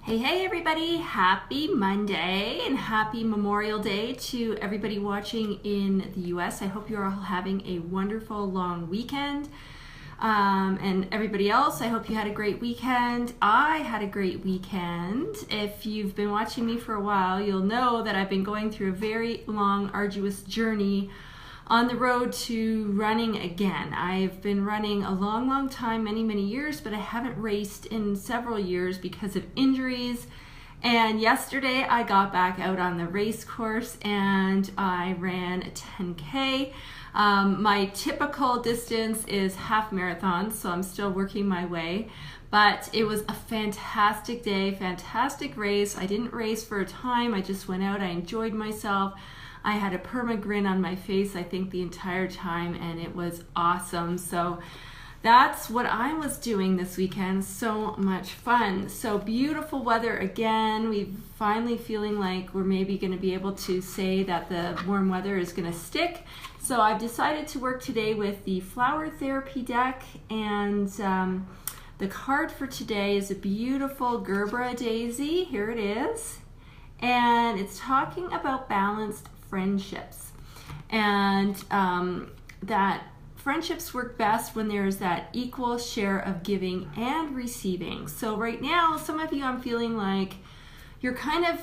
Hey everybody, happy Monday and happy Memorial Day to everybody watching in the US. I hope you're all having a wonderful long weekend. And everybody else, I hope you had a great weekend. I had a great weekend. If you've been watching me for a while, you'll know that I've been going through a very long, arduous journey on the road to running again. I've been running a long time, many years, but I haven't raced in several years because of injuries. And yesterday I got back out on the race course and I ran a 10K. My typical distance is half marathon, so I'm still working my way. But it was a fantastic day, fantastic race. I didn't race for a time. I just went out, I enjoyed myself. I had a perma grin on my face, I think, the entire time, and it was awesome. So that's what I was doing this weekend. So much fun. So beautiful weather again. We're finally feeling like we're maybe going to be able to say that the warm weather is going to stick. So I've decided to work today with the flower therapy deck, and the card for today is a beautiful Gerbera daisy. Here it is. And it's talking about balanced friendships, and that friendships work best when there's that equal share of giving and receiving. So right now, some of you, I'm feeling like you're kind of,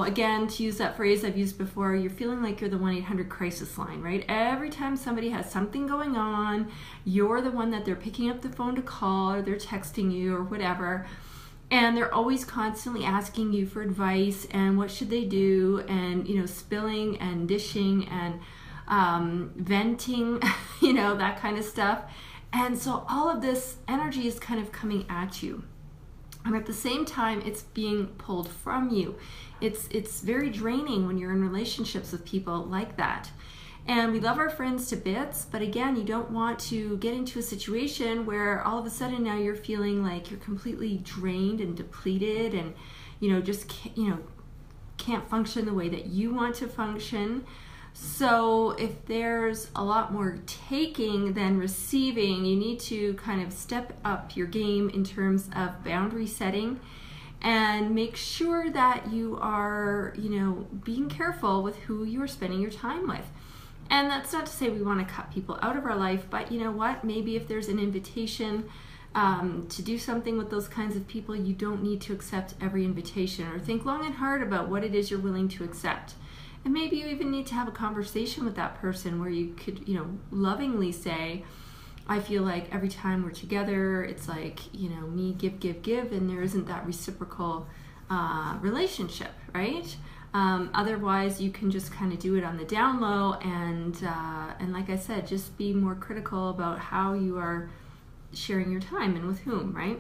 again, to use that phrase I've used before, you're feeling like you're the 1-800 crisis line, right? Every time somebody has something going on, you're the one that they're picking up the phone to call, or they're texting you or whatever. And they're always constantly asking you for advice and what should they do, and spilling and dishing and venting, that kind of stuff. And so all of this energy is kind of coming at you. And at the same time, it's being pulled from you. It's very draining when you're in relationships with people like that. And we love our friends to bits, but again, you don't want to get into a situation where all of a sudden now you're feeling like you're completely drained and depleted, and just can't function the way that you want to function. So if there's a lot more taking than receiving, you need to kind of step up your game in terms of boundary setting and make sure that you are, being careful with who you're spending your time with. And that's not to say we want to cut people out of our life, but you know what? Maybe if there's an invitation to do something with those kinds of people, you don't need to accept every invitation, or think long and hard about what it is you're willing to accept. And maybe you even need to have a conversation with that person where you could, lovingly say, I feel like every time we're together, it's like, me give, and there isn't that reciprocal relationship, right? Otherwise, you can just kind of do it on the down low, and like I said, just be more critical about how you are sharing your time and with whom, right?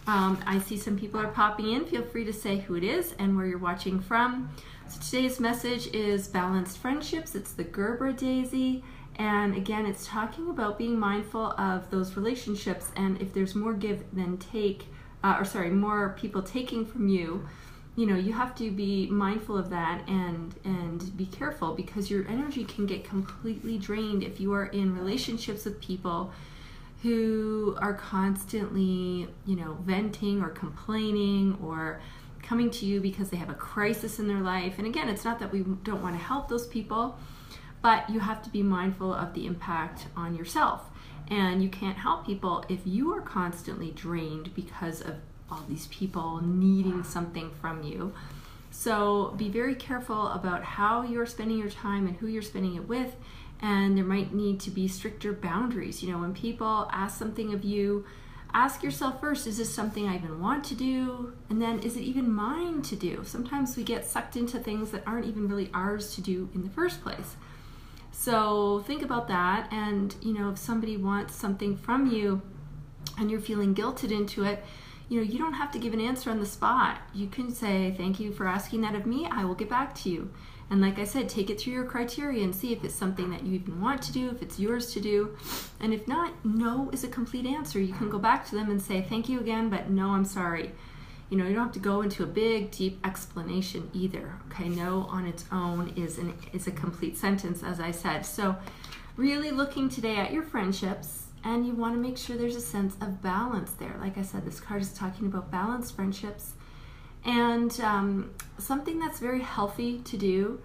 I see some people are popping in. Feel free to say who it is and where you're watching from. So today's message is balanced friendships. It's the Gerbera daisy, and again, it's talking about being mindful of those relationships, and if there's more give than take, more people taking from you, you have to be mindful of that and be careful, because your energy can get completely drained if you are in relationships with people who are constantly, venting or complaining or coming to you because they have a crisis in their life. And again, it's not that we don't want to help those people, but you have to be mindful of the impact on yourself. And you can't help people if you are constantly drained because of all these people needing something from you. So be very careful about how you're spending your time and who you're spending it with, and there might need to be stricter boundaries. When people ask something of you, ask yourself first, is this something I even want to do? And then, is it even mine to do? Sometimes we get sucked into things that aren't even really ours to do in the first place. So think about that, and if somebody wants something from you and you're feeling guilted into it, you don't have to give an answer on the spot. You can say, thank you for asking that of me. I will get back to you. And like I said, take it through your criteria and see if it's something that you even want to do, if it's yours to do. And if not, no is a complete answer. You can go back to them and say, thank you again, but no, I'm sorry. You don't have to go into a big, deep explanation either. Okay, no on its own is a complete sentence, as I said. So really looking today at your friendships, and you want to make sure there's a sense of balance there. Like I said, this card is talking about balanced friendships, And something that's very healthy to do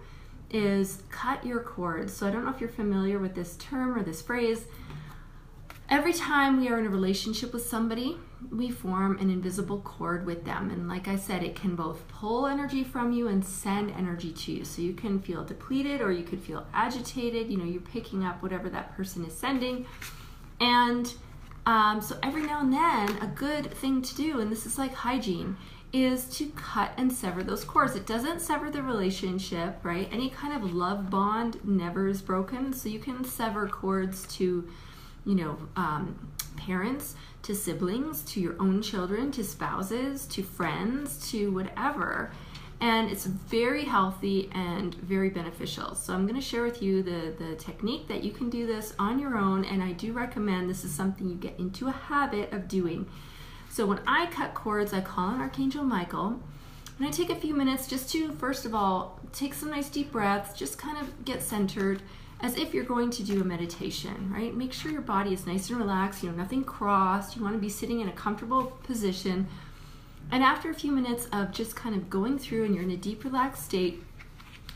is cut your cords. So I don't know if you're familiar with this term or this phrase. Every time we are in a relationship with somebody, we form an invisible cord with them. And like I said, it can both pull energy from you and send energy to you. So you can feel depleted or you could feel agitated. You know, you're picking up whatever that person is sending. And so every now and then, a good thing to do, and this is like hygiene, is to cut and sever those cords. It doesn't sever the relationship, right? Any kind of love bond never is broken. So you can sever cords to, you know, parents, to siblings, to your own children, to spouses, to friends, to whatever. And it's very healthy and very beneficial. So I'm going to share with you the technique that you can do this on your own. And I do recommend this is something you get into a habit of doing. So when I cut cords, I call on Archangel Michael. And I take a few minutes just to, first of all, take some nice deep breaths, just kind of get centered, as if you're going to do a meditation, right? Make sure your body is nice and relaxed, you know, nothing crossed. You want to be sitting in a comfortable position. And after a few minutes of just kind of going through and you're in a deep, relaxed state,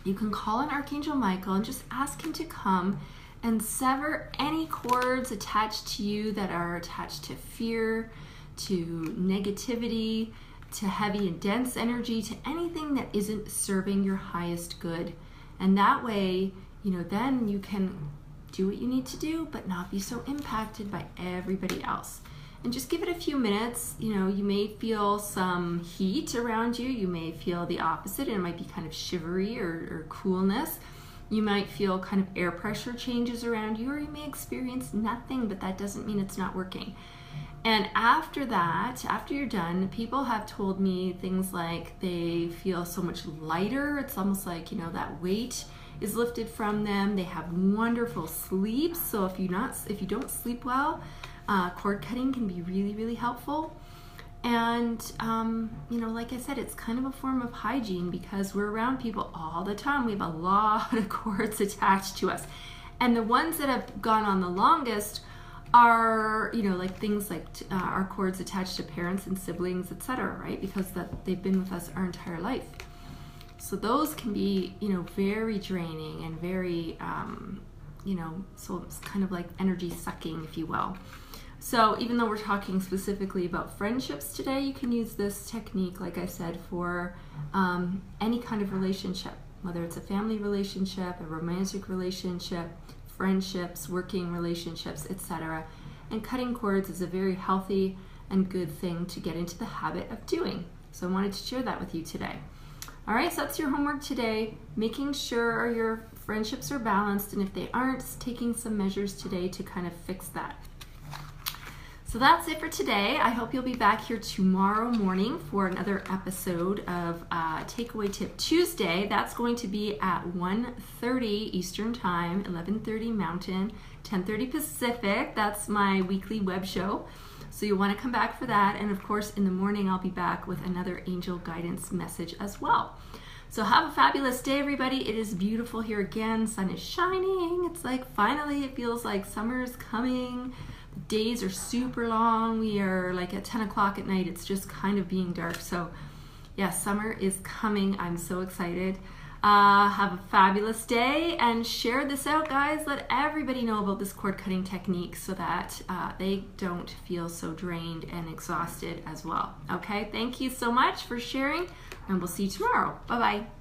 you can call on Archangel Michael and just ask him to come and sever any cords attached to you that are attached to fear, to negativity, to heavy and dense energy, to anything that isn't serving your highest good. And that way, you know, then you can do what you need to do, but not be so impacted by everybody else. And just give it a few minutes. You know, you may feel some heat around you. You may feel the opposite, and it might be kind of shivery or coolness. You might feel kind of air pressure changes around you, or you may experience nothing, but that doesn't mean it's not working. And after that, after you're done, people have told me things like they feel so much lighter. It's almost like, you know, that weight is lifted from them. They have wonderful sleep. So if you don't sleep well, cord cutting can be really, really helpful. And you know, like I said, it's kind of a form of hygiene because we're around people all the time. We have a lot of cords attached to us, and the ones that have gone on the longest are, you know, like things like our cords attached to parents and siblings, etc., right? Because they've been with us our entire life. So those can be, you know, very draining and very, you know, so it's kind of like energy sucking, if you will. So even though we're talking specifically about friendships today, you can use this technique, like I said, for any kind of relationship, whether it's a family relationship, a romantic relationship, friendships, working relationships, etc. And cutting cords is a very healthy and good thing to get into the habit of doing. So I wanted to share that with you today. All right, so that's your homework today, making sure your friendships are balanced, and if they aren't, taking some measures today to kind of fix that. So that's it for today. I hope you'll be back here tomorrow morning for another episode of Takeaway Tip Tuesday. That's going to be at 1:30 Eastern Time, 11:30 Mountain, 10:30 Pacific. That's my weekly web show. So you'll want to come back for that. And of course, in the morning, I'll be back with another angel guidance message as well. So have a fabulous day, everybody. It is beautiful here again. Sun is shining. It's like finally it feels like summer is coming. The days are super long. We are like at 10 o'clock at night. It's just kind of being dark. So yeah, summer is coming. I'm so excited. Have a fabulous day and share this out, guys. Let everybody know about this cord cutting technique so that they don't feel so drained and exhausted as well. Okay, thank you so much for sharing, and we'll see you tomorrow. Bye-bye.